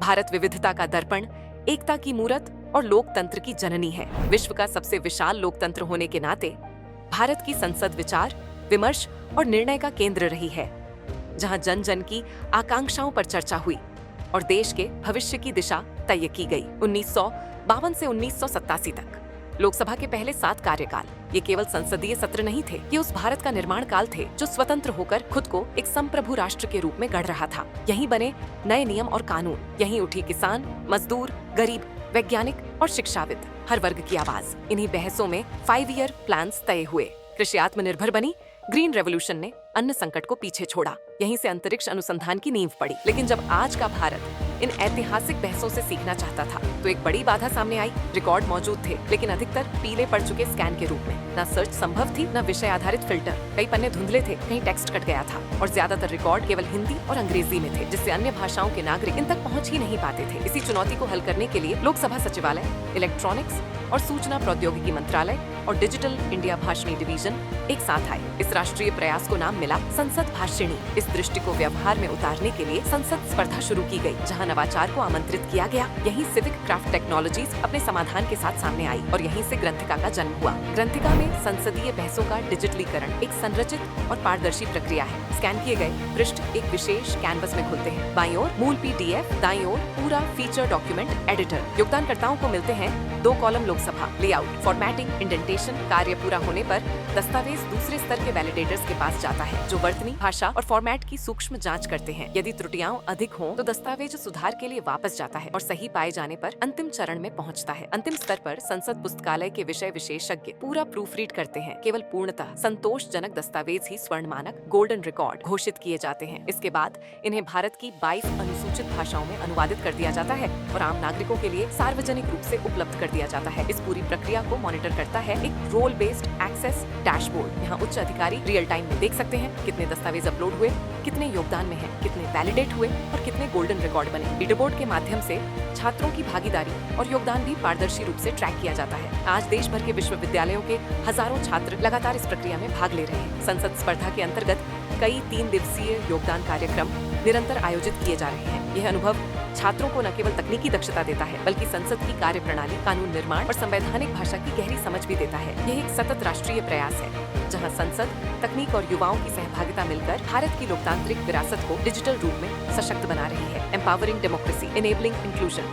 भारत विविधता का दर्पण, एकता की मूरत और लोकतंत्र की जननी है। विश्व का सबसे विशाल लोकतंत्र होने के नाते भारत की संसद विचार, विमर्श और निर्णय का केंद्र रही है, जहां जन जन की आकांक्षाओं पर चर्चा हुई और देश के भविष्य की दिशा तय की गई। 1952 से 1987 तक लोकसभा के पहले 7 कार्यकाल ये केवल संसदीय सत्र नहीं थे, ये उस भारत का निर्माण काल थे जो स्वतंत्र होकर खुद को एक संप्रभु राष्ट्र के रूप में गढ़ रहा था। यहीं बने नए नियम और कानून, यहीं उठी किसान, मजदूर, गरीब, वैज्ञानिक और शिक्षाविद, हर वर्ग की आवाज। इन्हीं बहसों में 5 ईयर प्लान्स तय हुए। कृषि आत्मनिर्भर बनी, ग्रीन रेवोल्यूशन ने अन्न संकट को पीछे छोड़ा, यहीं से अंतरिक्ष अनुसंधान की नींव पड़ी। लेकिन जब आज का भारत इन ऐतिहासिक बहसों से सीखना चाहता था तो एक बड़ी बाधा सामने आई। रिकॉर्ड मौजूद थे, लेकिन अधिकतर पीले पड़ चुके स्कैन के रूप में। ना सर्च संभव थी, ना विषय आधारित फिल्टर। कई पन्ने धुंधले थे, कहीं टेक्स्ट कट गया था और ज्यादातर रिकॉर्ड केवल हिंदी और अंग्रेजी में थे, जिससे अन्य भाषाओं के नागरिक इन तक पहुंच ही नहीं पाते थे। इसी चुनौती को हल करने के लिए लोकसभा सचिवालय, इलेक्ट्रॉनिक्स और सूचना प्रौद्योगिकी मंत्रालय और डिजिटल इंडिया भाषणी डिवीजन एक साथ आए। इस राष्ट्रीय प्रयास को नाम मिला संसद भाषिणी। इस दृष्टि को व्यवहार में उतारने के लिए संसद स्पर्धा शुरू की गई, जहां नवाचार को आमंत्रित किया गया। यहीं सिविक क्राफ्ट टेक्नोलॉजीज अपने समाधान के साथ सामने आई और यहीं से ग्रंथिका का जन्म हुआ। ग्रंथिका में संसदीय बहसों का डिजिटलीकरण एक संरचित और पारदर्शी प्रक्रिया है। स्कैन किए गए पृष्ठ एक विशेष कैनवस में खुलते हैं। बाईं ओर मूल PDF, दाईं ओर पूरा फीचर डॉक्यूमेंट एडिटर। योगदानकर्ताओं को मिलते हैं 2 column Lok Sabha, layout, formatting, indentation. कार्य पूरा होने पर दस्तावेज दूसरे स्तर के वैलिडेटर्स के पास जाता है, जो वर्तनी भाषा और फॉर्मेट की सूक्ष्म जांच करते हैं। यदि त्रुटियां अधिक हों तो दस्तावेज सुधार के लिए वापस जाता है और सही पाए जाने पर अंतिम चरण में पहुंचता है। अंतिम स्तर पर संसद पुस्तकालय के विषय विशेषज्ञ पूरा प्रूफ रीड करते हैं। केवल पूर्णतः संतोषजनक दस्तावेज ही स्वर्ण मानक गोल्डन रिकॉर्ड घोषित किए जाते हैं। इसके बाद इन्हें भारत की 22 अनुसूचित भाषाओं में अनुवादित कर दिया जाता है और आम नागरिकों के लिए सार्वजनिक रूप से उपलब्ध कर दिया जाता है। इस पूरी प्रक्रिया को मॉनिटर करता है एक रोल बेस्ड एक्सेस डैशबोर्ड। यहाँ उच्च अधिकारी रियल टाइम में देख सकते हैं कितने दस्तावेज अपलोड हुए, कितने योगदान में हैं, कितने वैलिडेट हुए और कितने गोल्डन रिकॉर्ड बने। लीडरबोर्ड के माध्यम से छात्रों की भागीदारी और योगदान भी पारदर्शी रूप से ट्रैक किया जाता है। आज देश भर के विश्वविद्यालयों के हजारों छात्र लगातार इस प्रक्रिया में भाग ले रहे हैं। संसद स्पर्धा के अंतर्गत कई 3 दिवसीय योगदान कार्यक्रम निरंतर आयोजित किए जा रहे हैं। यह अनुभव छात्रों को न केवल तकनीकी दक्षता देता है, बल्कि संसद की कार्यप्रणाली, कानून निर्माण और संवैधानिक भाषा की गहरी समझ भी देता है। यह एक सतत राष्ट्रीय प्रयास है, जहां संसद, तकनीक और युवाओं की सहभागिता मिलकर भारत की लोकतांत्रिक विरासत को डिजिटल रूप में सशक्त बना रही है। Empowering democracy, enabling inclusion.